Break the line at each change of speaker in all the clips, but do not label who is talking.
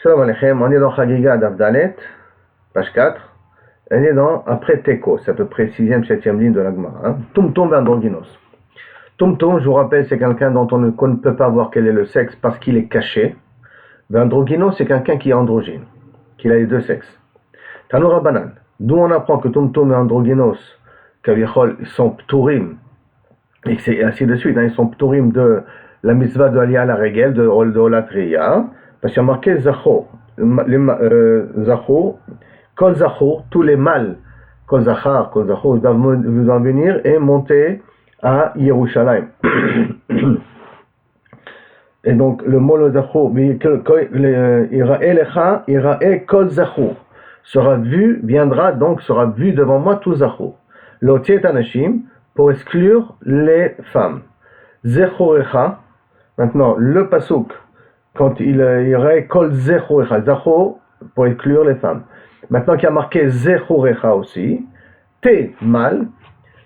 Shalom Aleichem, on est dans Chagiga d'Avdalet, page 4. On est dans, après Teko, c'est à peu près 6e, 7e ligne de la Gemara. Hein. Tumtum Androgynos. Tumtum, je vous rappelle, c'est quelqu'un dont on ne peut pas voir quel est le sexe parce qu'il est caché. Androgynos, c'est quelqu'un qui est androgyne, qui a les deux sexes. Tanura Banan, d'où on apprend que Tumtum et Androgynos, Kavichol, sont pturim, et c'est ainsi de suite, hein, ils sont pturim de la mitzvah de Aliyah à la Regel, de Olatria. Parce qu'il y a marqué Zachor, Zachor, Kol Zachor, tous les mâles, Kol Zachar, Kol Zachor, doivent venir et monter à Yerushalayim. Et donc le mot le Zachor, Irae Kol Zachor, sera vu, viendra donc, sera vu devant moi tout Zachor. L'otiet anashim, pour exclure les femmes. Zechorecha, maintenant le pasuk, quand il y aurait Kol Zechorecha, Zacho pour exclure les femmes. Maintenant qu'il y a marqué Zechorecha aussi, T mal,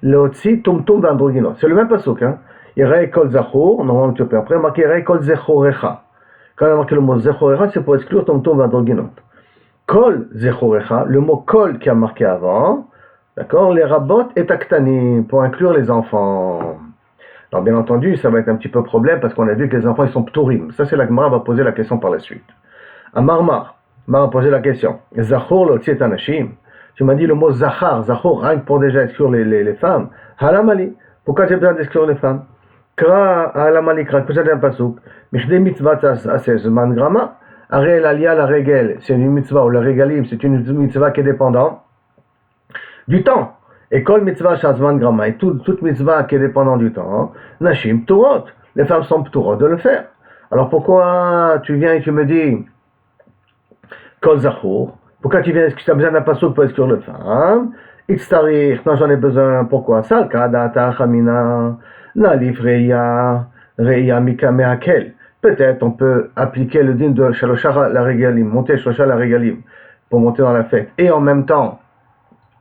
Leotzi Tumtum Androgynos. C'est le même pasuk, hein. Il y aurait Kol Zacho, normalement tu peux après marquer il y aurait Kol Zechorecha. Quand il y a marqué le mot Zechorecha, c'est pour exclure Tumtum Androgynos. Kol Zechorecha, le mot Kol qui a marqué avant, d'accord, les rabot et Taktani, pour inclure les enfants. Alors bien entendu, ça va être un petit peu problème parce qu'on a vu que les enfants ils sont pturim. Ça c'est la Gemara va poser la question par la suite. Mar a posé la question. Zachor l'otziet anashim. Tu m'as dit le mot zachar, zachor, rien que pour déjà exclure les femmes. Halamali. Pourquoi j'ai besoin d'exclure les femmes? Kra halamali kra. Pourquoi j'ai un pasuk? Michdei mitzvah asezman grama. Arel alia la regel. C'est une mitzvah ou la regalim. C'est une mitzvah qui est dépendante du temps. Et kol mitzvah shazman grama, et toute mitzvah qui est dépendant du temps, nashim pturot, les femmes sont pturot de le faire. Alors pourquoi tu viens et tu me dis kol zachour? Pourquoi tu viens, est-ce que tu as besoin d'un pasuk pour exclure les femmes? Itztarich, non j'en ai besoin, pourquoi? Salka data chamina, nalif reya mika mehakel. Peut-être on peut appliquer le din de shaloshara la regalim, monter shaloshara la regalim, pour monter dans la fête, et en même temps,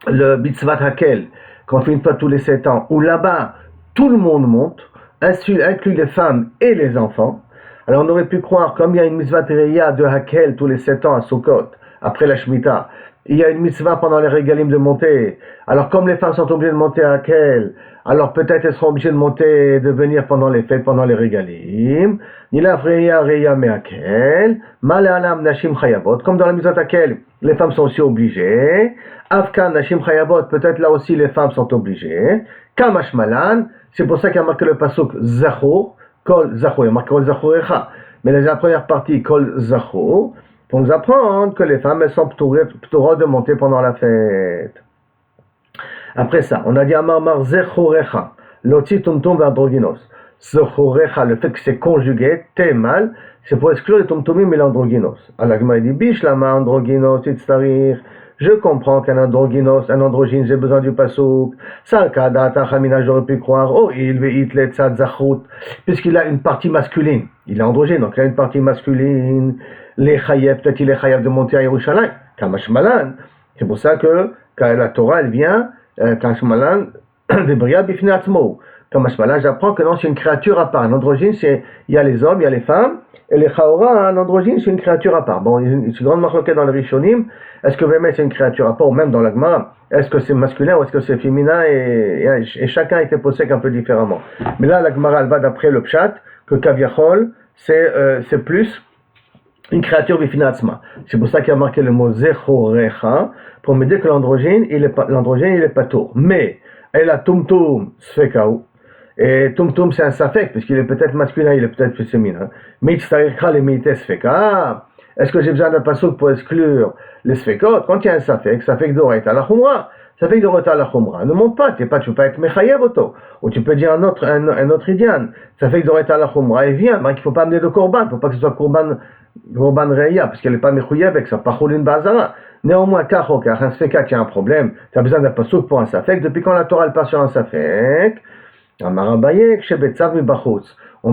le mitzvah hakel, qu'on fait une fois tous les 7 ans, où là-bas, tout le monde monte, inclut les femmes et les enfants. Alors on aurait pu croire, comme il y a une mitzvah reya de hakel tous les 7 ans à Sukkot, après la Shemitah, il y a une mitzvah pendant les régalim de monter. Alors comme les femmes sont obligées de monter à hakel, alors peut-être elles seront obligées de monter, de venir pendant les fêtes, pendant les régalim. Nilaf reya me hakel, malalam nashim chayavot, comme dans la mitzvah hakel, les femmes sont aussi obligées. Afkan nashim chayavot, peut-être là aussi les femmes sont obligées. Kamash malan, c'est pour ça qu'il y a marqué le pasuk zachor, kol zachor, il y a marqué kol zachorecha. Mais la première partie, kol zachor, pour nous apprendre que les femmes, elles sont p'torot de monter pendant la fête. Après ça, on a dit amar zechorecha, loti tumtum v'androgynos. Zechorecha, le fait que c'est conjugué, t'es mal, c'est pour exclure les tumtumim et l'androgynos. Alors la Gemara dit bish lama androgynos itztarir. Je comprends qu'un androgynos, un androgyne, j'ai besoin du pasuk. Salka data chamina, j'aurais pu croire, oh, il veut le tzad zachut, puisqu'il a une partie masculine. Il est androgyne, donc il a une partie masculine. Les chayev, peut-être il est chayev de monter à Yerushalayim. Kamash malan. C'est pour ça que quand la Torah, elle vient, Kamash malan, de bria bifnei atzmo. Kamash malan, j'apprends que non, c'est une créature à part. Un androgyne, c'est, il y a les hommes, il y a les femmes. Et les chaora, un androgyne, c'est une créature à part. Bon, il y a une grande marloquette dans le Rishonim. Est-ce que vraiment c'est une créature à part, ou même dans la Gemara, est-ce que c'est masculin ou est-ce que c'est féminin, et chacun était posé un peu différemment. Mais là, la Gemara, elle va d'après le pshat, que kaviachol, c'est plus une créature bifinatzma. C'est pour ça qu'il y a marqué le mot zechorecha, pour me dire que l'androgyne, il est pas tour. Mais, elle a tumtum sfekaou. Et tumtum c'est un safek, puisqu'il est peut-être masculin, il est peut-être féminin. Mais tzarikha le mites sfeka. Est-ce que j'ai besoin d'un pasuk pour exclure les sfekot? Quand il y a un safek d'oreille à la khumra, safek d'oreille à la khumra, ne monte pas, tu peux pas être mechayev auto. Ou tu peux dire un autre idian, safek d'oreille à la khumra, et vient, mais qu'il ne faut pas amener de korban, il ne faut pas que ce soit korban reya, parce qu'elle n'est pas mechayev avec ça, pas choulin bazara. Néanmoins, kachokar, un sfeka qui a un problème, tu as besoin d'un pasuk pour un safek. Depuis quand la Torah elle passe sur un safek? On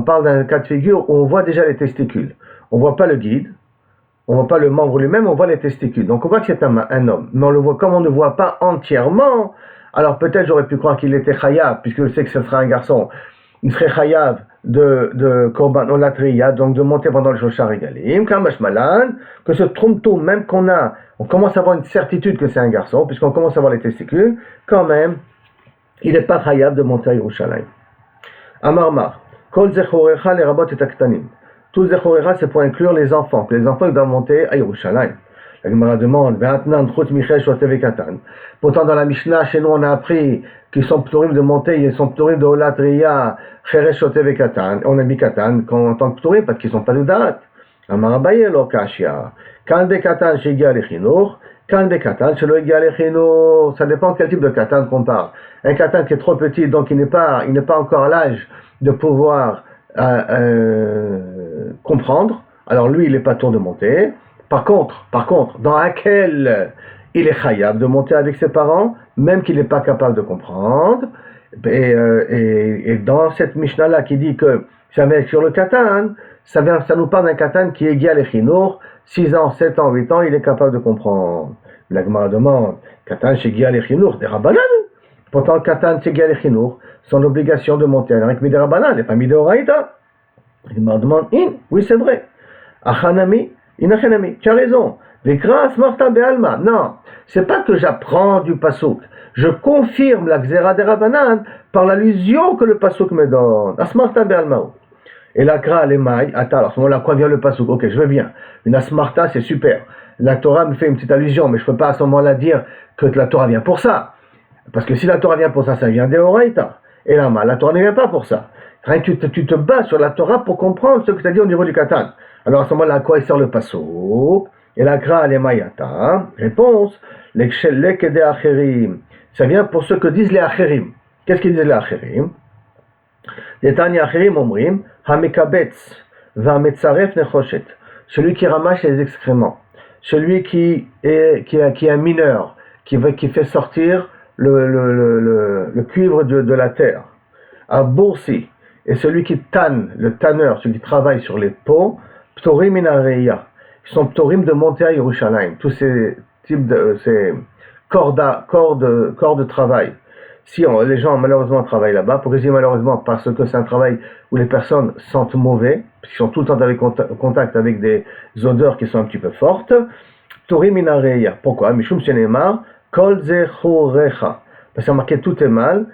parle d'un cas de figure où on voit déjà les testicules. On ne voit pas le guide, on ne voit pas le membre lui-même, on voit les testicules. Donc on voit que c'est un homme. Mais on le voit comme on ne voit pas entièrement. Alors peut-être j'aurais pu croire qu'il était chayav, puisque je sais que ce sera un garçon. il serait chayav de korban olatria, donc de monter pendant le Shoshar Regalim, Kamash Malan, que ce trompe-tout, même on commence à avoir une certitude que c'est un garçon, puisqu'on commence à voir les testicules, quand même, il n'est pas chayav de monter à Yerushalayim. Amarmar, Kol Zechorecha les rabot et aktanim. Tout Zechorecha, c'est pour inclure les enfants, que les enfants ils doivent monter à Yerushalayim. La Gemara demande, pourtant dans la Mishnah, chez nous on a appris qu'ils sont ptorim de monter, ils sont ptorim de Olatriya, Cheresh Shotev et Katan. On a mis Katan en tant que ptorim parce qu'ils sont pas de date. Amarabaye lo kashia. Kan de Katan chez Egia Lechinur, Kan de Katan chez le Egia Lechinur. Ça dépend quel type de Katan qu'on parle. Un Katan qui est trop petit, donc il n'est pas encore à l'âge de pouvoir comprendre. Alors lui, il n'est pas tour de monter. Par contre, dans laquelle il est chayav de monter avec ses parents, même qu'il n'est pas capable de comprendre, et dans cette Mishnah-là qui dit que ça va être sur le katan, ça nous parle d'un katan qui est égal à chinour, 6 ans, 7 ans, 8 ans, il est capable de comprendre. La Gemara demande, katan chez égal à chinour, des rabanan. Pourtant, le katan chez égal à chinour, son obligation de monter avec des rabanan, n'est pas mis de oraïta. La Gemara demande, oui c'est vrai. Achanami, Inachanami, tu as raison. Vekra Smarta Be'alma. Non, c'est pas que j'apprends du Pasuk. Je confirme la Xera de Rabbanan par l'allusion que le Pasuk me donne. Asmarta Be'alma. Et la Kra, les mailles. Attends, alors à ce moment-là, quoi vient le Pasuk? Ok, je veux bien. Une Asmarta, c'est super. La Torah me fait une petite allusion, mais je peux pas à ce moment-là dire que la Torah vient pour ça. Parce que si la Torah vient pour ça, ça vient des Horaïta. Et là, la Torah ne vient pas pour ça. Tu te bats sur la Torah pour comprendre ce que tu as dit au niveau du Katan. Alors à ce moment-là, à quoi il sort le Pasuk? Et la Kra les Mayata. Réponse, lekede acherim. Ça vient pour ce que disent les acherim. Qu'est-ce qu'ils disent les acherim? Les tani acherim omrim, hamekabetz, vametzaref nechoshet. Celui qui ramasse les excréments. Celui qui est un mineur, qui fait sortir le cuivre de la terre. À Boursi. Et celui qui tanne, le tanneur, celui qui travaille sur les peaux, ptorim inareya, qui sont ptorim de monter à Yerushalayim. Tous ces types ces corps de travail. Si les gens malheureusement travaillent là-bas, pour résumer malheureusement parce que c'est un travail où les personnes sentent mauvais, parce qu'ils sont tout le temps avec contact avec des odeurs qui sont un petit peu fortes, ptorim inareya. Pourquoi? Mishum shenemar, kol zechorecha. Parce que c'est marqué tout est mal.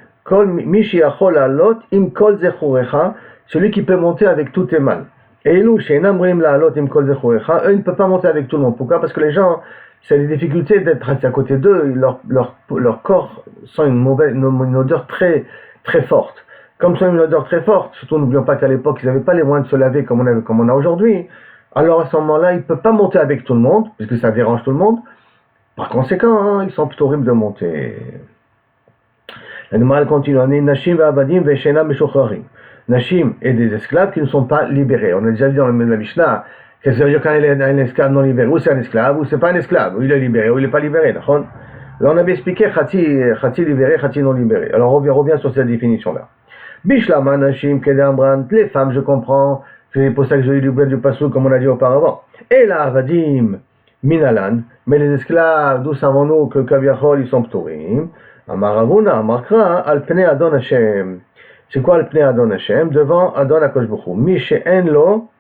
Celui qui peut monter avec tout tes mal. Et eux, ils ne peuvent pas monter avec tout le monde. Pourquoi? Parce que les gens, c'est les difficultés d'être à côté d'eux, leur corps sent une odeur très, très forte. Comme ça, une odeur très forte, surtout n'oublions pas qu'à l'époque, ils n'avaient pas les moyens de se laver comme on a aujourd'hui. Alors à ce moment-là, ils ne peuvent pas monter avec tout le monde, puisque ça dérange tout le monde. Par conséquent, ils sont plutôt horribles de monter. L'animal continue. Nashim v'abadim v'shena meshucharim. Nashim et des esclaves qui ne sont pas libérés. On a déjà dit dans la Mishnah que ça veut dire quand il est un esclave non libéré, ou c'est un esclave, ou c'est pas un esclave, ou il est libéré, ou il n'est pas libéré. Là, on avait expliqué khati libéré, khati non libéré. Alors on revient sur cette définition-là. Bishlama Nashim kedamran, les femmes, je comprends, c'est pour ça que j'ai eu du pasuk comme on a dit auparavant. Et là, avadim minalan, mais les esclaves, d'où savons-nous que kaviachol ils sont ptorim? Amaravuna, Amakra, Alpne Adon Hashem. C'est quoi Alpne Adon Hashem? Devant Adon Akosh Bokhu. Mishe Enlo,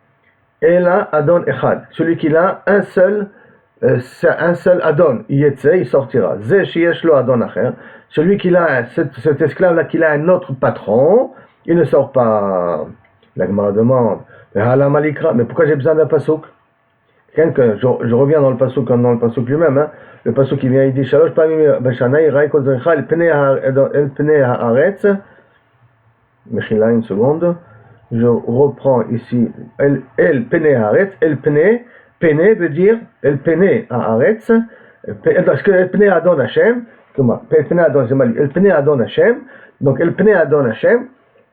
Ela Adon Echad. Celui qui a un seul Adon, Yetse, il sortira. Ze Shieshlo Adon Acher. Celui qui a, cet esclave-là, qui a un autre patron, il ne sort pas. La Gemara demande, mais pourquoi j'ai besoin d'un pasuk? Je reviens dans le pasuk comme dans le pasuk lui-même. Hein. Le pasuk qui vient, il dit Shalosh Pamim Bashana Yirai Kol Zorecha El Pnei Haaretz. Mechila une seconde. Je reprends ici El Pnei Haaretz. El Pnei veut dire El Pnei Haaretz. Parce que El Pnei Adon Hashem. Comment? El Pnei Adon, c'est mal. El Pnei Adon Hashem. Donc El Pnei Adon Hashem.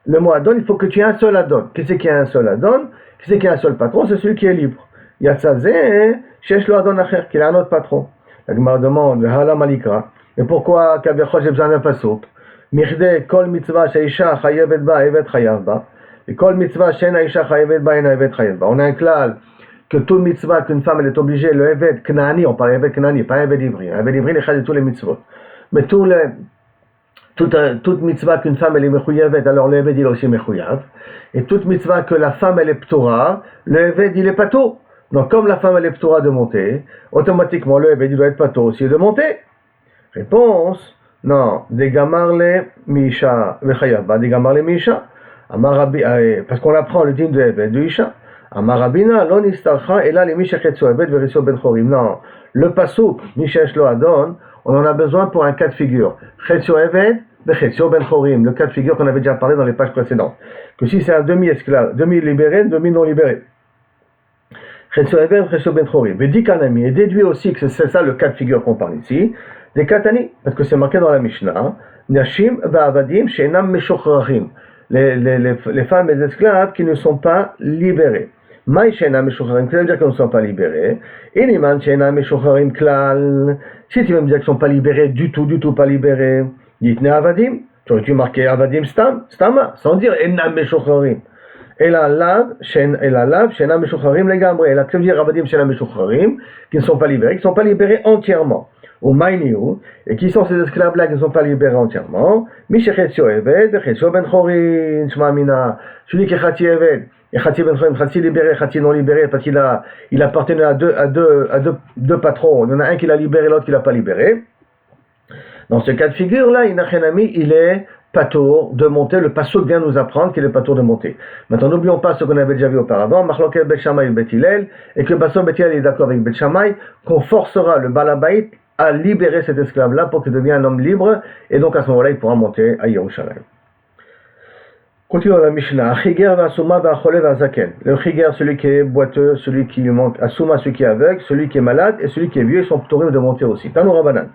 Le mot Adon, il faut que tu aies un seul Adon. Qui c'est qui a un seul Adon? Qui c'est qui a un seul patron? C'est celui qui est libre. Yatzazeh, cherche le Adon Acher, qu'il a un autre patron. La Gemara demande, Hala Malika. Et pourquoi, Kaviachol, j'ai besoin d'un pasuk? Mirde, kol mitzvah, sheisha, chayevet ba, evet chayav ba. Et kol mitzvah, shena isha, chayevet ba, ena evet chayav ba. On a un klal que tout mitzvah qu'une femme elle est obligée, le evet knani, on parle evet knani, pas evet ivri. Evet ivri, les chaz de tous les mitzvot. Mais tous toute mitzvah qu'une femme elle est mechouyavet, alors le Eved il est aussi mechouyav. Et toute mitzvah que la femme elle est ptora, le Eved il est pato. Donc comme la femme elle est ptora de monter, automatiquement le Eved il doit être pato aussi de monter. Réponse, non, des gamarle misha vechayav, des gamarle misha. Parce qu'on apprend le din de Eved, de Isha. Amarabina, l'on istarcha, et là les misha chetzo Eved verisio ben chorim. Non, le pasuk, mishesh lo adon, on en a besoin pour un cas de figure. Chetzo Eved, vechetzo ben chorim, le cas de figure qu'on avait déjà parlé dans les pages précédentes. Que si c'est un demi-esclave, demi-libéré, demi-non libéré. Chetzo Eved, vechetzo ben chorim. Vedi kanami, et déduit aussi que c'est ça le cas de figure qu'on parle ici. Des katani, parce que c'est marqué dans la Mishnah, Nashim va'avadim she'enam meshochrachim. Les femmes et les esclaves qui ne sont pas libérés. Maï she'enam meshochrachim, ça veut dire qu'ils ne sont pas libérés. Iniman she'enam meshochrachim klal. Si tu veux me dire qu'ils ne sont pas libérés, du tout pas libérés, dites-ne avadim. Tu aurais dû marquer avadim stama, sans dire enam meshochrachim. Et la lave, she'enam meshochrachim legamre. Et là, ça veut dire avadim she'enam meshochrachim, qui ne sont pas libérés, qui ne sont pas libérés entièrement. Ou maïniou, et qui sont ces esclaves-là qui ne sont pas libérés entièrement, Mishechetio Eved, Chetio Ben Chorin, Shmamina, celui qui est Chati Eved, et Chati Ben Chorin, Chati libéré, Chati non libéré, parce qu'il appartenait à deux patrons, il y en a un qui l'a libéré, l'autre qui l'a pas libéré. Dans ce cas de figure-là, Inachenami, il est patour de monter, le pasuk vient nous apprendre qu'il est patour de monter. Maintenant, n'oublions pas ce qu'on avait déjà vu auparavant, Machloket Bet Shammai et Bet Hillel, et que Basson Bet Hillel est d'accord avec Bet Shammai, qu'on forcera le Balabait à libérer cet esclave-là pour qu'il devienne un homme libre, et donc à ce moment-là, il pourra monter à Yerushalayim. Continuons la Mishnah. Chiger v'asuma v'achole v'azaken. Le chiger, celui qui est boiteux, celui qui lui manque, asuma, celui qui est aveugle, celui qui est malade, et celui qui est vieux, ils sont ptorim de monter aussi. Tanu Rabbanan.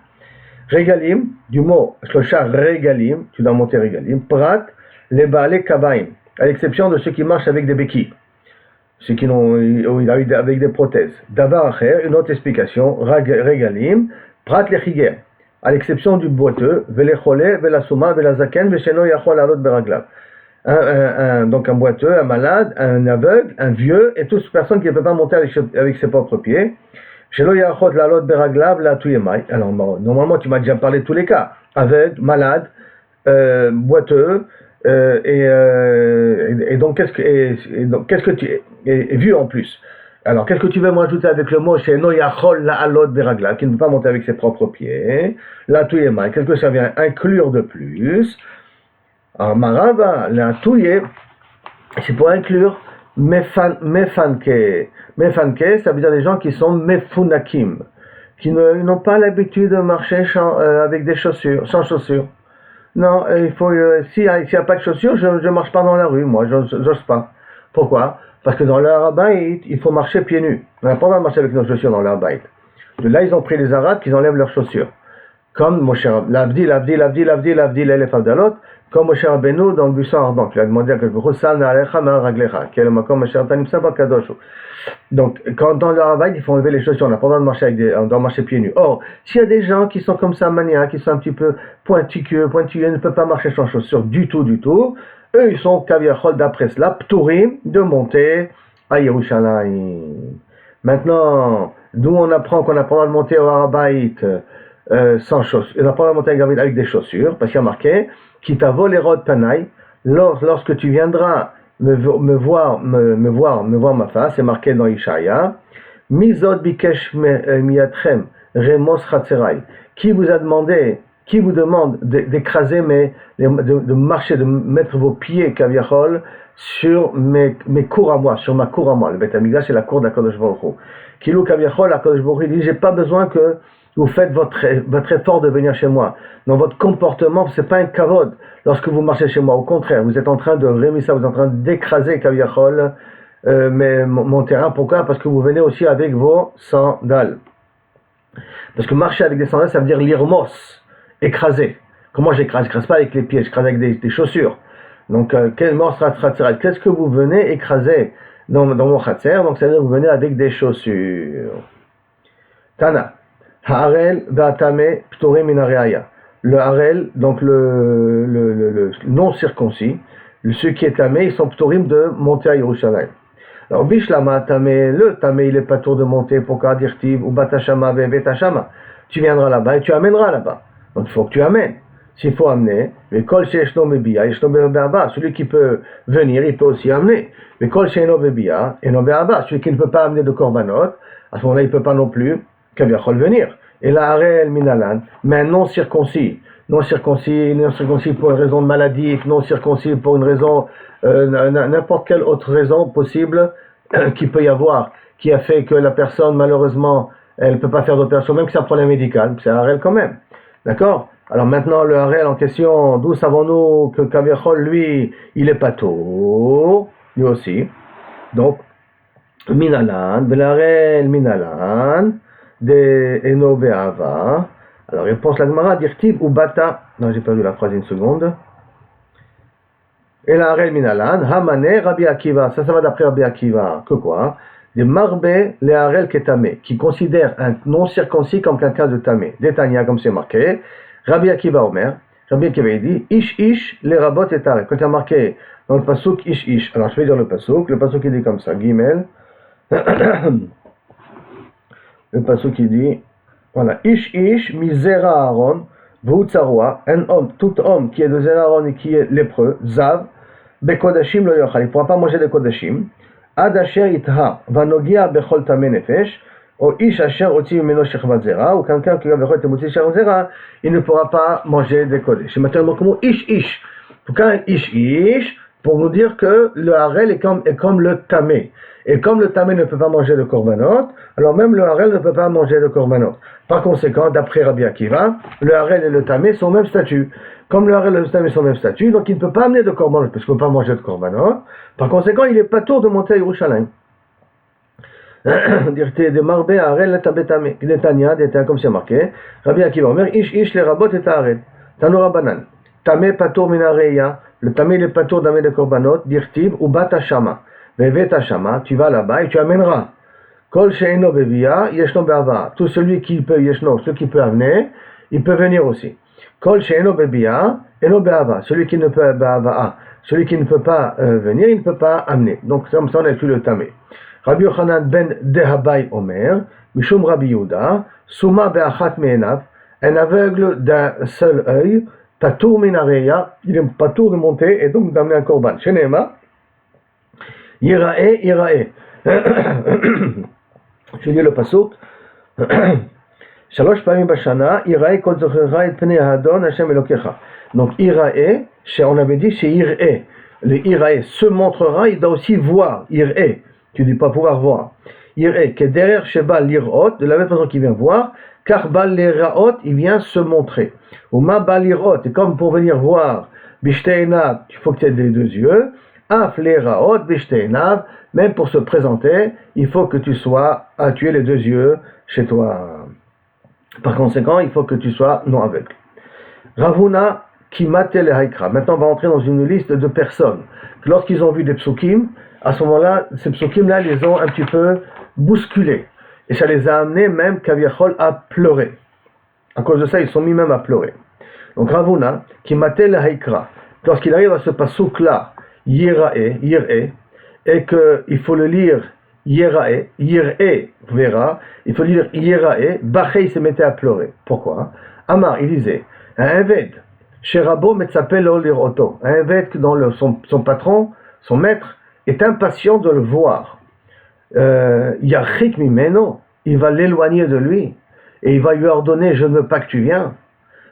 Regalim, du mot shlosha regalim, tu dois monter regalim. Prat, les baalei kabaim, à l'exception de ceux qui marchent avec des béquilles. Ceux qui n'ont, avec des prothèses. Davar acher, une autre explication. Regalim, prat le chiger, à l'exception du boiteux, velechole, velasuma, velazaken, vesheno yachol alot beraglav. Donc un boiteux, un malade, un aveugle, un vieux, et toute personne qui ne peut pas monter avec ses propres pieds. Shelo yachot lalot beraglav la tuyemai. Alors normalement tu m'as déjà parlé de tous les cas. Aveugle, malade, boiteux, et donc qu'est-ce que tu es vieux en plus. Alors, qu'est-ce que tu veux m'ajouter avec le mot Sheno yachol la'alot beraglav, qui ne peut pas monter avec ses propres pieds, la tuyemai, qu'est-ce que ça vient inclure de plus? Alors, marava, la touye, c'est pour inclure mefanke. Mefanke, ça veut dire des gens qui sont mefunakim, qui n'ont pas l'habitude de marcher avec des chaussures, sans chaussures. Non, il faut, s'il n'y a pas de chaussures, je ne marche pas dans la rue, moi, j'ose pas. Pourquoi? Parce que dans le Harabaït, il faut marcher pieds nus. On n'a pas le droit de marcher avec nos chaussures dans le Harabaït. De là, ils ont pris les Arabes qui enlèvent leurs chaussures. Comme Moshe Rabbeinu, l'Elef Abdalot, comme Moshe Rabbeinu dans le buisson ardent. Il a demandé à quelque chose, donc, quand dans le Harabaït, il faut enlever les chaussures, on n'a pas le droit de marcher on doit marcher pieds nus. Or, s'il y a des gens qui sont comme ça, maniaques, qui sont un petit peu pointilleux, ne peuvent pas marcher sans chaussures du tout, eux, ils sont kaviachol d'après cela, pturim, de monter à Yerushalayim. Maintenant, d'où on apprend qu'on n'a pas le droit de monter au Harabaït sans chaussures, on n'a pas le droit de monter avec des chaussures, parce qu'il y a marqué, qui t'a volé rod panaï, lorsque tu viendras me voir ma face, c'est marqué dans Ishaïa, Mizod bikesh miatrem remos chatzerai, qui vous demande d'écraser de marcher, de mettre vos pieds kaviachol sur mes cours à moi, sur ma cour à moi. Le Beth Amikdash c'est la cour d'Akadosh Baruch Hu. Kilou kaviachol, Akadosh Baruch Hu dit, j'ai pas besoin que vous faites votre effort de venir chez moi. Dans votre comportement, c'est pas un kavod lorsque vous marchez chez moi. Au contraire, vous êtes en train de rémisser, vous êtes en train d'écraser kaviachol, mon terrain. Pourquoi? Parce que vous venez aussi avec vos sandales. Parce que marcher avec des sandales, ça veut dire l'irmos, écraser. Comment j'écrase? Je n'écrase pas avec les pieds, j'écrase avec des chaussures. Donc, qu'est-ce que vous venez écraser dans mon khatser? Donc, ça veut dire que vous venez avec des chaussures. Tana. Ha'arel va'atame ptorim min hareaya. Le harel, donc le non circoncis, ceux qui est tamé, ils sont ptorim de monter à Yerushalayim. Alors, bishlama tamé, le tamé, il est pas tour de monter pour kadirtiv ou batashama ve'vetashama. Tu viendras là-bas et tu amèneras là-bas. Donc, il faut que tu amènes. s'il faut amener, mais kol she'eshno mebia, yeshno be'aba, celui qui peut venir, il peut aussi amener. Mais kol she'eno bebia, eno be'aba, celui qui ne peut pas amener de korbanot, à ce moment-là, il ne peut pas non plus kaviachol venir. Et la harel minalan, mais un non circoncis pour une raison de maladie, non circoncis pour une raison, n'importe quelle autre raison possible qu'il peut y avoir, qui a fait que la personne, malheureusement, elle ne peut pas faire d'opération, même que c'est un problème médical, c'est un harel quand même. D'accord? Alors maintenant, le harel en question, d'où savons-nous que kaviachol, lui, il est pato, lui aussi. Donc, minalan, belarel minalan, de eno be'ava. Alors, réponse la Gemara, dirtib ou bata. Non, j'ai perdu la phrase une seconde. Et la harel minalan, hamane Rabbi Akiva. Ça va d'après Rabbi Akiva. Que quoi? Des marbe les harel ketame, qui considèrent un non circoncis comme quelqu'un de tamé. Détania, comme c'est marqué. Rabbi Akiva Omer. Rabbi Akiva dit, ish les rabot et tarek. Quand il y a marqué dans le pasuk ish. Alors, je vais dire le pasuk. Le pasuk il dit comme ça, Gimel. Le passage qui dit, voilà, ish misera Aaron, v'utzarua, un homme, tout homme qui est de Zera Aaron et qui est lépreux, zav, bekodashim lo yochal, il ne pourra pas manger des kodashim, ad asher itha, vanogia bechol tamé nefesh, ou ish asher oti meno shechvat zera, ou quelqu'un qui a bechol temouti shechvat zera, il ne pourra pas manger des kodesh. Maintenant, comment ish, pourquoi ish, pour nous dire que le harel est comme le tamé. Et comme le tamé ne peut pas manger de korbanot, alors même le harel ne peut pas manger de korbanot. Par conséquent, d'après Rabbi Akiva, le harel et le tamé sont au même statut. Comme le harel et le tamé sont au même statut, donc il ne peut pas amener de korbanot, parce qu'il ne peut pas manger de korbanot. Par conséquent, il n'est pas tour de monter à Yerushalayim. De marbe harel le tabé tamé. Netanya, comme c'est marqué, Rabbi Akiva, Omer, ish les rabot et harel. Tanura banan. Tamé patour minareya. Le tamé il est patour d'amener de korbanot, dirtib ou bata shama. Tu vas là-bas et tu amèneras. Kol she'eno bevia, yeshno be'ava. Tout celui qui peut yeshno, celui qui peut amener, il peut venir aussi. Kol she'eno bevia, eno be'ava. Celui qui ne peut be'ava, celui qui ne peut pas venir, il ne peut pas amener. Donc comme ça on inclut le tamé. Rabbi Yochanan ben Dehabai Omer, Mishum Rabbi Yehuda, Souma be'achat me'enav, un aveugle d'un seul œil, patour minareya, il est patour de monter et donc d'amener un korban. Shenema. Yirae. Je lis le pasuk. Shalosh pamim bashana, Yirae kol zochera et pnei hadon Hashem Elokecha. Donc Yirae, on avait dit c'est Yirae. Le Yirae se montrera, il doit aussi voir. Yirae, tu ne dis pas pouvoir voir. Yirae, que derrière Sheba l'Irot, de la même façon qu'il vient voir, car Bal l'Iraot, il vient se montrer. Ou ma Bal l'Irot, et comme pour venir voir, Bishteina, il faut que tu aies les deux yeux. Afleraot b'shteinav, même pour se présenter, il faut que tu aies les deux yeux chez toi. Par conséquent, il faut que tu sois non aveugle. Ravuna qui matel haikra. Maintenant, on va entrer dans une liste de personnes. Lorsqu'ils ont vu des psukim, à ce moment-là, ces psukim-là les ont un petit peu bousculés. Et ça les a amenés même, kaviachol, à pleurer. À cause de ça, ils sont mis même à pleurer. Donc Ravuna qui matel haikra. Lorsqu'il arrive à ce pasuk-là, Yirae, et qu'il faut le lire Yirae, verra, il faut lire Yirae, Bachei se mettait à pleurer. Pourquoi? Amar, il disait, un Eved, chez Rabo Metzapel Olir Oto, un Eved dont son patron, son maître, est impatient de le voir. Yachik Mimeno, il va l'éloigner de lui, et il va lui ordonner, je ne veux pas que tu viennes.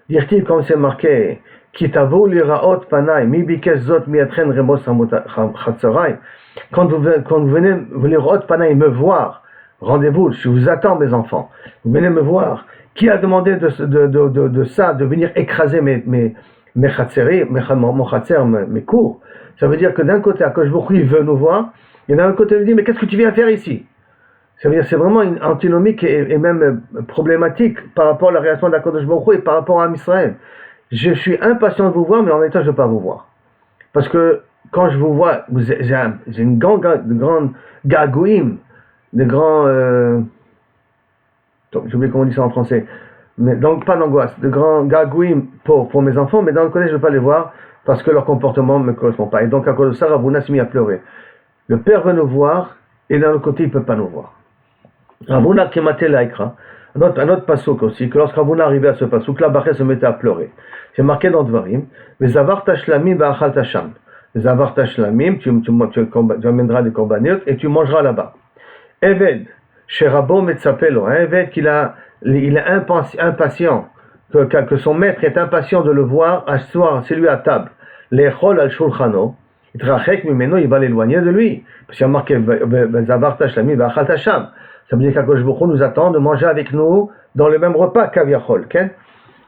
Dire-t-il comme c'est marqué, quand vous venez me voir, rendez-vous, je vous attends mes enfants, vous venez me voir. Qui a demandé de ça, de venir écraser mes cours? Ça veut dire que d'un côté, Akadosh Baruch Hu, il veut nous voir, et d'un autre côté, il dit, mais qu'est-ce que tu viens faire ici? Ça veut dire c'est vraiment une antinomique et même problématique par rapport à la réaction d'Akadosh Baruch Hu et par rapport à Israël. Je suis impatient de vous voir, mais en même temps, je ne veux pas vous voir. Parce que quand je vous vois, j'ai une grande gagouim, de grands... j'ai oublié comment on dit ça en français. Mais, donc, pas d'angoisse, de grands gagouim pour mes enfants, mais d'un autre côté, je ne veux pas les voir parce que leur comportement ne me correspond pas. Et donc, à cause de ça, Ravuna s'est mis à pleurer. Le père veut nous voir, et d'un autre côté, il ne peut pas nous voir. Ravuna kemate laikra. Un autre passouk aussi, que lorsque Ravuna arrivait à ce passouk, là, Baché se mettait à pleurer. C'est marqué dans Dvarim, mais Avar Tashlamim Ba'achal Tasham. Les Avar Tashlamim, tu amèneras des korbanot et tu mangeras là-bas. Eved, chez Rabo Metzapelo, un Eved il est impatient, que son maître est impatient de le voir asseoir, c'est lui à table. L'Echol al Shulchano, il va l'éloigner de lui. Parce qu'il y a marqué Zavar Tashlami, Ba'achal Tasham. Ça veut dire qu'Akadosh Baruch Hu nous attend de manger avec nous dans le même repas qu'Aviachol.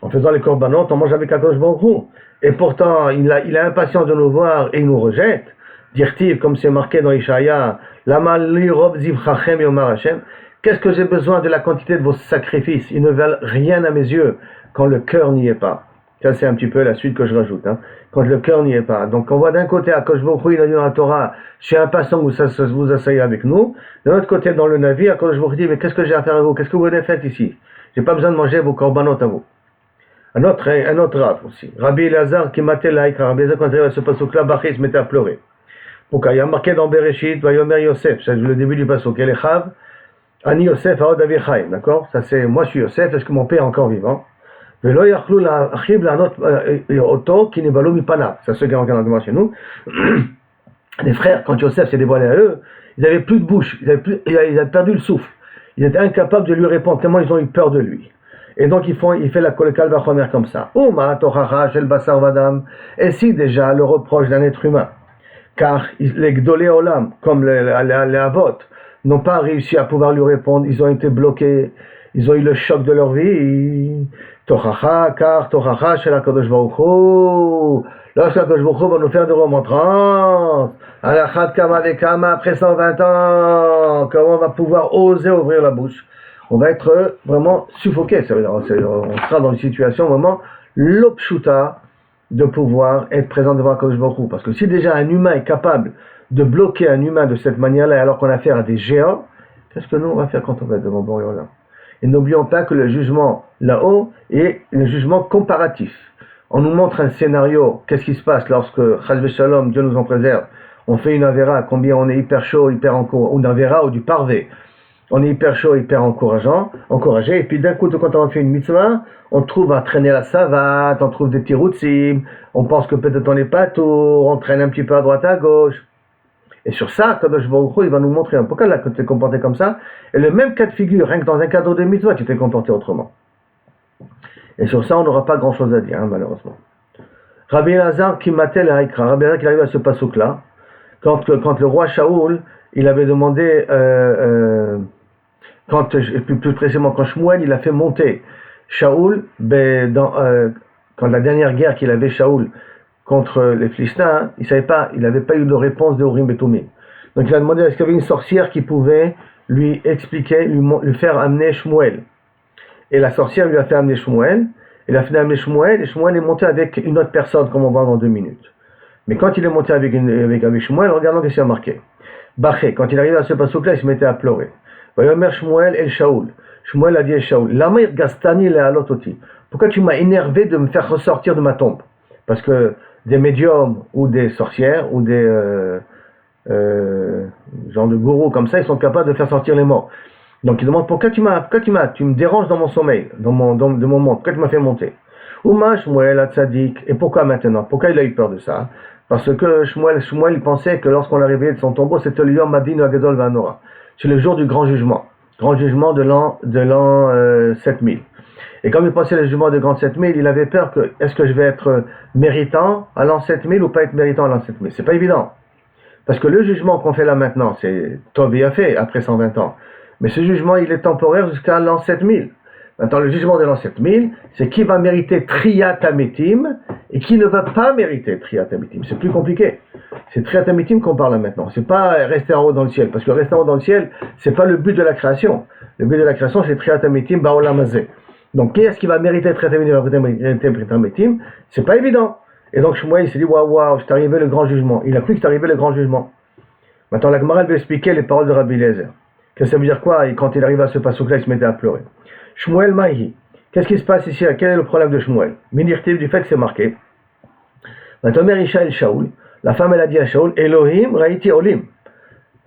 En faisant les korbanot, on mange avec Akadosh Baruch Hu. Et pourtant, il est impatient de nous voir et il nous rejette. Dirtiv, comme c'est marqué dans Ishaïa, Lama li rob zivchachem yomar Hashem. Qu'est-ce que j'ai besoin de la quantité de vos sacrifices? Ils ne valent rien à mes yeux quand le cœur n'y est pas. Ça, c'est un petit peu la suite que je rajoute. Quand le cœur n'y est pas. Donc, on voit d'un côté, Akadosh Baruch Hu, il a dit dans la Torah, je suis impatient que vous asseyez avec nous. De l'autre côté, dans le navire, Akadosh Baruch Hu dit, mais qu'est-ce que j'ai à faire avec vous? Qu'est-ce que vous avez fait ici? J'ai pas besoin de manger vos korbanot à vous. Un autre Rav aussi. Rabbi Elazar qui matait l'Aïkra. Rabbi Elazar, quand il arrivait à ce passouk-là, Bachis se mettait à pleurer. Pourquoi? Il y a marqué dans Bereshit, Vayomer Yosef, c'est le début du passouk. El Echav, Ani Yosef, Aod Avichaim. D'accord? Ça c'est, moi je suis Yosef, est-ce que mon père est encore vivant? Velo Yachlou la Achib la Not Oto, qui n'est balou mi panav. Ça se gagne encore chez nous. Les frères, quand Yosef s'est dévoilé à eux, ils n'avaient plus de bouche, ils avaient perdu le souffle. Ils étaient incapables de lui répondre, tellement ils ont eu peur de lui. Et donc il fait la kolekal vachomer comme ça. Ouma tochacha shel basar vadam. Et si déjà le reproche d'un être humain, car les gdolé olam, comme les avot, n'ont pas réussi à pouvoir lui répondre, ils ont été bloqués, ils ont eu le choc de leur vie. Tochacha, car tochacha shel HaKadosh Baruch Hu. Lorsque HaKadosh Baruch Hu va nous faire des remontrances, alachat kama vekama, après 120 ans, comment on va pouvoir oser ouvrir la bouche? On va être vraiment suffoqué. Ça veut dire, on sera dans une situation vraiment l'opshuta de pouvoir être présent devant Akadosh Baruch Hu. Parce que si déjà un humain est capable de bloquer un humain de cette manière-là, alors qu'on a affaire à des géants, qu'est-ce que nous on va faire quand on va être devant Boréola? Et n'oublions pas que le jugement là-haut est le jugement comparatif. On nous montre un scénario, qu'est-ce qui se passe lorsque, Chas v'Shalom, Dieu nous en préserve, on fait une avéra, combien on est hyper chaud, hyper encourageant, ou une avéra ou du parvé. On est hyper chaud, hyper encouragé, et puis d'un coup, quand on fait une mitzvah, on trouve à traîner la savate, on trouve des petits routsim, on pense que peut-être on n'est pas tour, on traîne un petit peu à droite à gauche. Et sur ça, Kadosh Baruch Hu, il va nous montrer pourquoi là, que tu t'es comporté comme ça, et le même cas de figure, rien que dans un cadre de mitzvah, tu t'es comporté autrement. Et sur ça, on n'aura pas grand-chose à dire, malheureusement. Rabbi Elazar qui matait la Haïkra, Rabbi Elazar qui arrive à ce passouk-là, quand le roi Shaoul, il avait demandé... plus précisément quand Shmuel il a fait monter Shaoul quand la dernière guerre qu'il avait Shaoul contre les Philistins, il n'avait pas eu de réponse de Urim et Tumim. Donc il a demandé est-ce qu'il y avait une sorcière qui pouvait lui expliquer, lui faire amener Shmuel. Et la sorcière lui a fait amener Shmuel, il a fait amener Shmuel, et Shmuel est monté avec une autre personne comme on va dans 2 minutes. Mais quand il est monté avec Shmuel, regardons ce qu'il a marqué. Baché, quand il arrivait à ce passouk-là, il se mettait à pleurer. Vayomer Shmuel el Shaoul. Shmuel a dit à Shaoul, Lama irgastani le'alototi. Pourquoi tu m'as énervé de me faire ressortir de ma tombe? Parce que des médiums ou des sorcières ou des genre de gourous comme ça, ils sont capables de faire sortir les morts. Donc il demande pourquoi tu me déranges dans mon sommeil, de mon monde, pourquoi tu m'as fait monter? Ouma Shmuel a tzadik. Et pourquoi maintenant? Pourquoi il a eu peur de ça? Parce que Shmuel il pensait que lorsqu'on l'a réveillé de son tombeau, c'était le Yom Adin Agadol Vanora. C'est le jour du grand jugement de l'an 7000. Et comme il pensait le jugement de l'an 7000, il avait peur que, est-ce que je vais être méritant à l'an 7000 ou pas être méritant à l'an 7000? C'est pas évident. Parce que le jugement qu'on fait là maintenant, c'est Tov et fait après 120 ans. Mais ce jugement, il est temporaire jusqu'à l'an 7000. Maintenant, le jugement de l'an 7000, c'est qui va mériter Triyat Ametim et qui ne va pas mériter Triyat Ametim. C'est plus compliqué. C'est Triyat Ametim qu'on parle là maintenant. C'est pas rester en haut dans le ciel. Parce que rester en haut dans le ciel, c'est pas le but de la création. Le but de la création, c'est Triyat Ametim Ba'olam Hazeh. Donc, qui est-ce qui va mériter Triyat Ametim? C'est pas évident. Et donc, Shmuel, il s'est dit, waouh, c'est arrivé le grand jugement. Il a cru que c'est arrivé le grand jugement. Maintenant, la Gemara veut expliquer les paroles de Rabbi Eliezer. Qu'est-ce que ça veut dire quoi? Et quand il arrive à ce passouk-là, il se mettait à pleurer. Shmuel Maïhi. Qu'est-ce qui se passe ici? Quel est le problème de Shmuel? Minirtiv du fait que c'est marqué. Maintenant, Isha el Shaoul. La femme, elle a dit à Shaoul, Elohim Raïti Olim.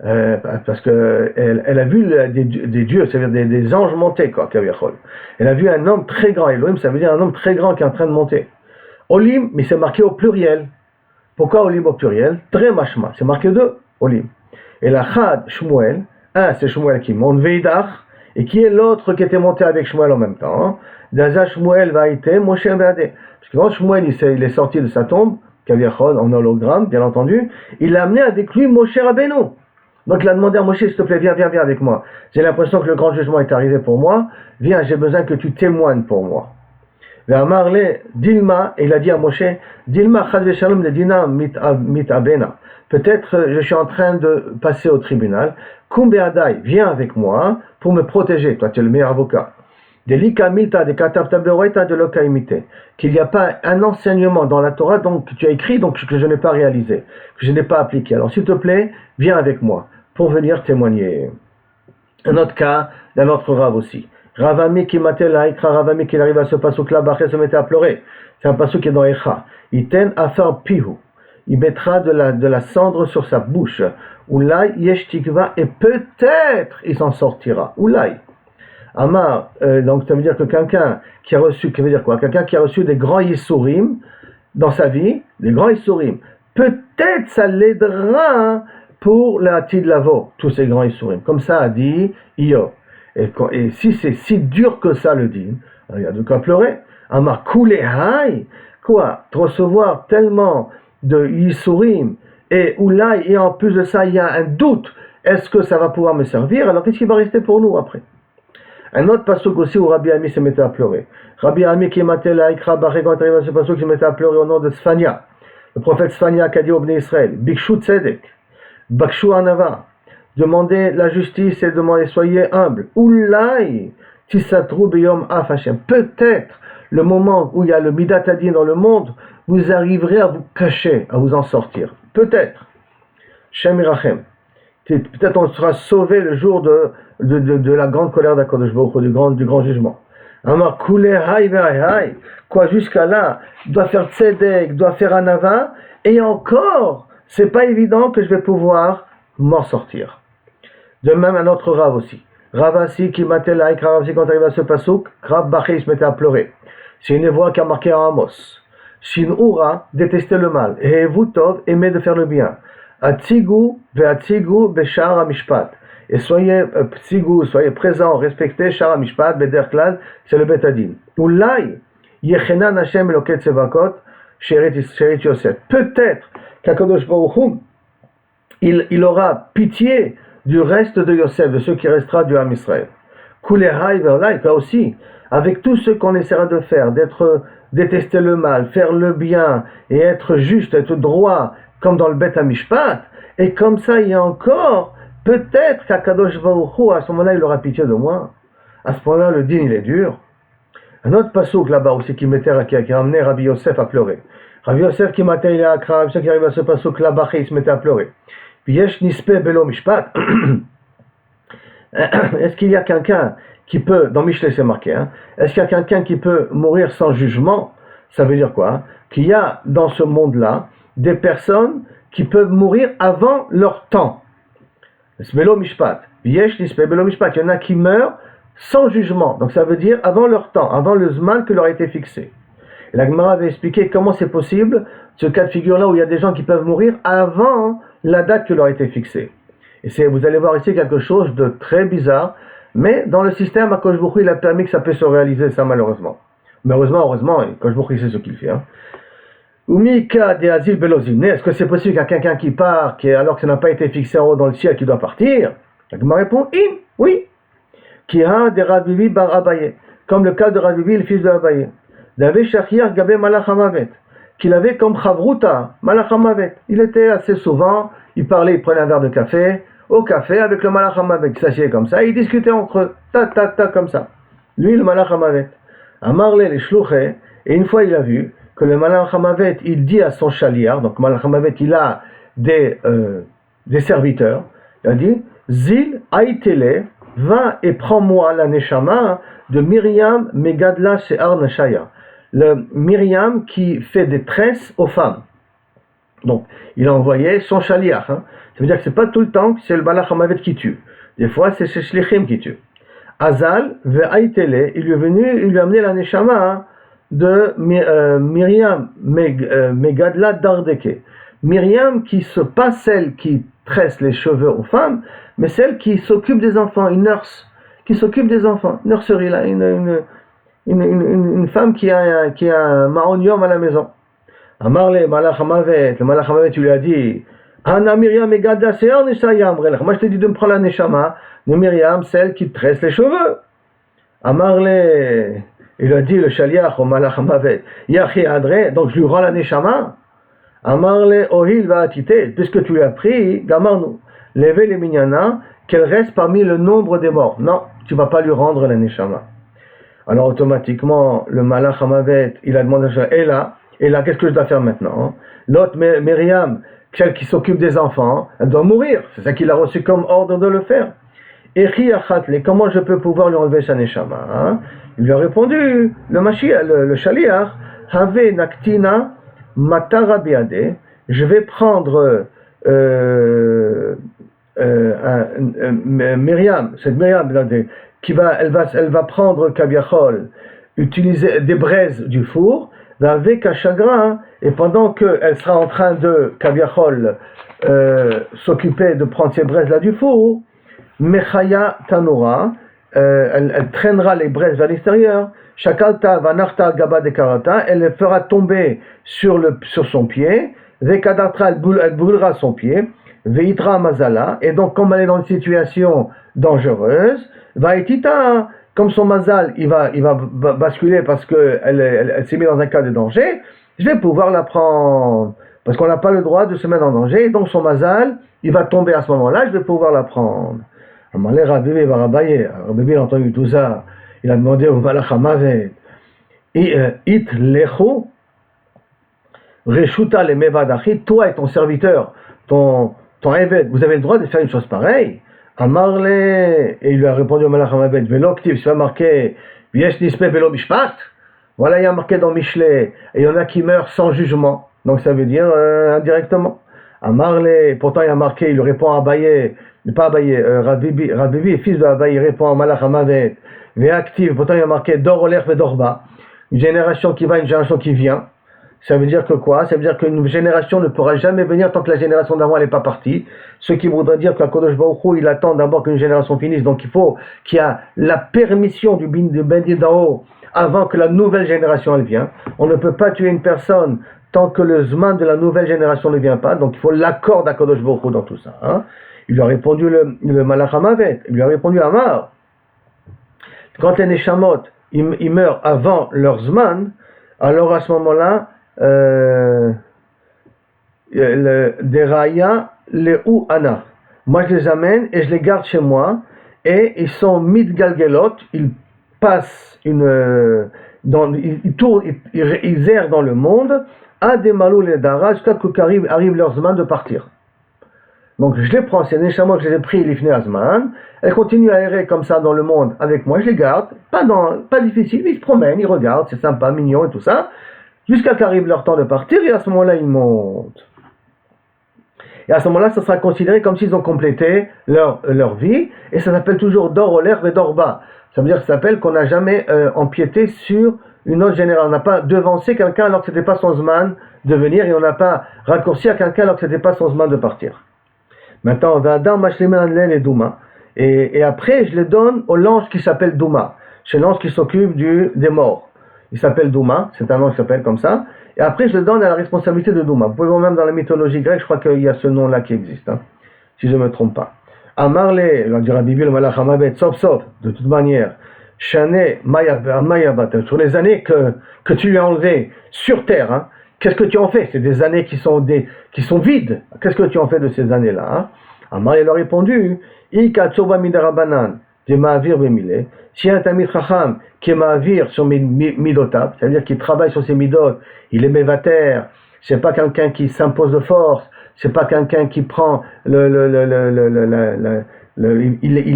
parce que elle a vu des dieux, c'est-à-dire des anges monter, quoi, Kaviachol. Elle a vu un homme très grand. Elohim, ça veut dire un homme très grand qui est en train de monter. Olim, mais c'est marqué au pluriel. Pourquoi Olim au pluriel? Très machma, c'est marqué deux, Olim. Et la Chad, Shmuel, un c'est Shmuel qui monte, Veidach, et qui est l'autre qui était monté avec Shmuel en même temps. Daza Shmuel va été Moshe Beadé. Parce que quand Shmuel il est sorti de sa tombe, Kaviachol, en hologramme, bien entendu, il l'a amené avec lui Moshe Rabbeinu. Donc il a demandé à Moshe, s'il te plaît, viens avec moi. J'ai l'impression que le grand jugement est arrivé pour moi. Viens, j'ai besoin que tu témoignes pour moi. Vers Marle, Dilma, et il a dit à Moshe, Dilma, Chad Shalom, le Dina, mit abena. Peut-être je suis en train de passer au tribunal. Kumbe Adai, viens avec moi pour me protéger. Toi, tu es le meilleur avocat. Delika milta de katavta beroita de lokaimite. Qu'il n'y a pas un enseignement dans la Torah donc, que tu as écrit, donc que je n'ai pas réalisé, que je n'ai pas appliqué. Alors s'il te plaît, viens avec moi pour venir témoigner. Un autre cas d'un autre Rav aussi. Ravami qui matel Aikra, Ravami qui arrive à ce passouk là, Baché se mettait à pleurer. C'est un passouk qui est dans Echa. Iten afar pihu. Il mettra de la cendre sur sa bouche. Oulai yesh tikva, et peut-être il s'en sortira. Oulai. Amar, donc ça veut dire que quelqu'un qui a reçu, qui veut dire quoi? Quelqu'un qui a reçu des grands yisurim dans sa vie, des grands yisurim, peut-être ça l'aidera pour la tidlavo, tous ces grands yisurim. Comme ça a dit Iyov. Et si c'est si dur que ça le dit, il y a de quoi pleurer. Amar kulehai, quoi? Recevoir tellement de yisurim et oulai, et en plus de ça il y a un doute, est-ce que ça va pouvoir me servir? Alors qu'est-ce qui va rester pour nous après? Un autre passouk aussi où Rabbi Ami se mettait à pleurer. Rabbi Ami qui matait la Ikra Baré, quand arrive à ce passouk, il se mettait à pleurer au nom de Sfania. Le prophète Sfania qui a dit au Bnei Israël, Bikshu Tzedek, Bakshu Anava, demandez la justice et demandez, soyez humbles. Oulai, Tisatru Beyom Af Hashem. Peut-être, le moment où il y a le Midat Hadin dans le monde, vous arriverez à vous cacher, à vous en sortir. Peut-être. Shem Irachem. Peut-être on sera sauvé le jour de la grande colère d'Akadosh Baruch Hu, du grand jugement. Amar koulé hay hay, quoi jusqu'à là, doit faire tzedek, doit faire anava, et encore, c'est pas évident que je vais pouvoir m'en sortir. De même un autre Rav aussi. Rav Assi qui matait la Rav Assi quand arrive à ce pasouk, Rav Baché il se mettait à pleurer. C'est une voix qui a marqué en Amos. Shinura détestait le mal, et Vutov aimait de faire le bien. Atzigu ve'atzigu beshar hamishpat. Et soyez soyez présents, respectez shar hamishpat, bederklal, c'est le betadin. Ulai yechenan Hashem eloket tzevakot sherit Yosef. Peut-être qu'Akadosh Baruch Hu, il aura pitié du reste de Yosef, de ceux qui restera du Ham Israël. Kulehai ve'olai, là aussi, avec tout ce qu'on essaiera de faire, détester le mal, faire le bien, et être juste, être droit, comme dans le Bet HaMishpat, et comme ça il y a encore, peut-être qu'Akadosh Baruch Hu, à ce moment-là, il aura pitié de moi. À ce moment-là, le din, il est dur. Un autre passouk là-bas aussi qui a ramené Rabbi Yosef à pleurer. Rabbi Yosef qui matin il est à Akra, qui arrive à ce passouk là-bas, il se mettait à pleurer. Puis Yesh Nispe Belo Mishpat. Est-ce qu'il y a quelqu'un qui peut, dans Mishlei c'est marqué, est-ce qu'il y a quelqu'un qui peut mourir sans jugement? Ça veut dire quoi? Qu'il y a dans ce monde-là des personnes qui peuvent mourir avant leur temps. Belo Mishpat. Yesh Nispe Belo Mishpat. Il y en a qui meurent sans jugement. Donc ça veut dire avant leur temps, avant le Zman qui leur a été fixé. Et la Gemara avait expliqué comment c'est possible, ce cas de figure-là où il y a des gens qui peuvent mourir avant la date qui leur a été fixée. Et vous allez voir ici quelque chose de très bizarre, mais dans le système, Akadosh Baruch Hu, il a permis que ça puisse se réaliser, ça malheureusement. Mais heureusement, Akadosh Baruch Hu sait ce qu'il fait. Umika de Azil Belozimne, est-ce que c'est possible qu'il y a quelqu'un qui part, alors que ça n'a pas été fixé en haut dans le ciel, qui doit partir? La Gemara répond, oui. Qui a de Ravivi bar Abaye, comme le cas de Ravivi, le fils de Abaye. David Shachir Gabé Malach Hamavet, qu'il avait comme Chavruta, Malach Hamavet. Il était assez souvent, il parlait, il prenait un verre de café, au café avec le Malach Hamavet. Il s'assied comme ça, il discutait entre eux, comme ça. Lui, le Malach Hamavet. Amarle les Shlouché, et une fois il a vu que le Malach Hamavet, il dit à son chaliar, donc Malach Hamavet, il a des serviteurs, il a dit, Zil Aïtele, va et prends-moi la Neshama de Myriam Megadla She'ar Nashaya. Le Myriam qui fait des tresses aux femmes. Donc, il a envoyé son chaliar. Ça veut dire que c'est pas tout le temps que c'est le Malach HaMavet qui tue. Des fois, c'est chez Shlichim qui tue. Azal, ve'aitele, il lui a amené la Neshama de Myriam Megadla Dardeke. Myriam qui pas celle qui tresse les cheveux aux femmes, mais celle qui s'occupe des enfants, une nurse, qui s'occupe des enfants. Nurserie, là, une femme qui a un maronium à la maison. Amar le Malach HaMavet, le Malach HaMavet lui a dit, Anna Myriam Megadla Seor Neshaya Amrelech. Moi je te dis de me prendre la Neshama de Myriam, celle qui tresse les cheveux. Amar le, il a dit le Shaliach au Malach HaMavet, Yachi Adre, donc je lui rends la Neshama. Amar le Ohil va atiter, puisque tu lui as pris, Gamarnu, lever les mignana, qu'elle reste parmi le nombre des morts. Non, tu ne vas pas lui rendre la Neshama. Alors automatiquement, le Malach HaMavet, il a demandé à et là, qu'est-ce que je dois faire maintenant? L'autre, Myriam, celle qui s'occupe des enfants, elle doit mourir. C'est ça qu'il a reçu comme ordre de le faire. Et comment je peux pouvoir lui enlever sa Neshama? Il lui a répondu, le Shaliach, Have Naktina Matara Biade, je vais prendre Myriam, cette Myriam elle va prendre Kabiachol, utiliser des braises du four, avec un chagrin, et pendant qu'elle sera en train de Kabiachol s'occuper de prendre ces braises là du four, Mechaya Tanura, elle traînera les braises vers l'extérieur. Shakalta vanarta gaba de karata, elle le fera tomber sur son pied. Vekadatra, elle brûlera son pied. Veitra mazala, et donc comme elle est dans une situation dangereuse, vaitita, comme son mazal, il va basculer parce que elle s'est mise dans un cas de danger. Je vais pouvoir la prendre parce qu'on n'a pas le droit de se mettre en danger. Donc son mazal, il va tomber à ce moment-là. Je vais pouvoir la prendre. Rabbi a entendu tout ça. Il a demandé au Malach HaMavet, It lechu reshuta le mevadachi, toi et ton serviteur, ton évêque, vous avez le droit de faire une chose pareille. Amarle, et il lui a répondu au Malach HaMavet, Veloktiv, c'est pas marqué, Viesh nispe velo mishpat. Voilà, il y a marqué dans Michelet, et il y en a qui meurent sans jugement. Donc ça veut dire indirectement. Amarle, pourtant il y a marqué, il répond à Abaye, pas Abaye, Rabibi, fils de Abaye, il répond à Malach HaMavet, Veaktiv, pourtant il y a marqué Dor Oler Vedorba, une génération qui va, une génération qui vient. Ça veut dire que quoi? Ça veut dire qu'une génération ne pourra jamais venir tant que la génération d'avant n'est pas partie. Ce qui voudrait dire qu'Akadosh Baruch Hu, il attend d'abord qu'une génération finisse. Donc il faut qu'il y ait la permission du Bendit d'en haut avant que la nouvelle génération elle vienne. On ne peut pas tuer une personne tant que le Zman de la nouvelle génération ne vient pas. Donc il faut l'accord d'Akadosh Baruch Hu dans tout ça. Il lui a répondu le Malach HaMavet. Il lui a répondu Amar. Quand les Neshamot ils meurent avant leur Zman, alors à ce moment-là, des raya les ou ana. Moi je les amène et je les garde chez moi et ils sont midgalgelot, ils passent ils tournent, ils errent dans le monde à des malou les dara jusqu'à ce qu'arrive leur zman de partir. Donc je les prends, c'est les neshamot que je les ai pris l'ifne azman, elles continuent à errer comme ça dans le monde avec moi, je les garde, pas difficile, ils se promènent, ils regardent, c'est sympa, mignon et tout ça. Jusqu'à qu'arrive leur temps de partir, et à ce moment-là, ils montent. Et à ce moment-là, ça sera considéré comme s'ils ont complété leur vie, et ça s'appelle toujours Dor Oler et Dor Ba. Ça veut dire que ça s'appelle qu'on n'a jamais empiété sur une autre génération. On n'a pas devancé quelqu'un alors que ce n'était pas son Zman de venir, et on n'a pas raccourci à quelqu'un alors que ce n'était pas son Zman de partir. Maintenant, on va Adam Mashleman Lel et Douma. Et après, je les donne au l'ange qui s'appelle Douma. C'est l'ange qui s'occupe des morts. Il s'appelle Douma, c'est un ange qui s'appelle comme ça. Et après, je le donne à la responsabilité de Douma. Vous pouvez voir même dans la mythologie grecque, je crois qu'il y a ce nom-là qui existe, si je ne me trompe pas. Amarle, on dira Bibi, le Malach HaMavet, sauf, de toute manière, Shane, Mayabat, sur les années que tu lui as enlevées sur terre, qu'est-ce que tu en fais? C'est des années qui sont vides. Qu'est-ce que tu en fais de ces années-là? Amar, il a répondu, Ika Tsoba Midarabanan, de Ma'avir Bemile. Si un Tamid Chacham qui est Ma'avir sur Midotab, c'est-à-dire qu'il travaille sur ses Midot, il est Mevater, c'est pas quelqu'un qui s'impose de force, c'est pas quelqu'un qui prend il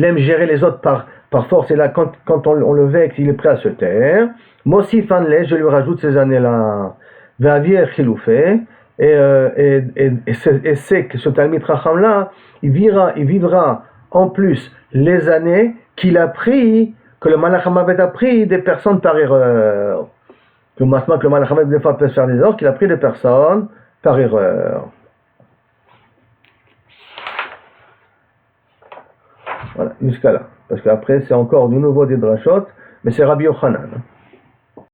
aime gérer les autres par force, et là, quand on le vexe, il est prêt à se taire. Mossi Fanle, je lui rajoute ces années-là. Ve'avir Chiloufé, c'est que ce Talmid Chacham là, il vivra en plus les années qu'il a pris, que le Malach HaMavet a pris des personnes par erreur. Que maintenant que le Malach HaMavet des fois peut se faire des erreurs, qu'il a pris des personnes par erreur. Voilà, jusqu'à là. Parce qu'après c'est encore de nouveau des drachot, mais c'est Rabbi Yochanan.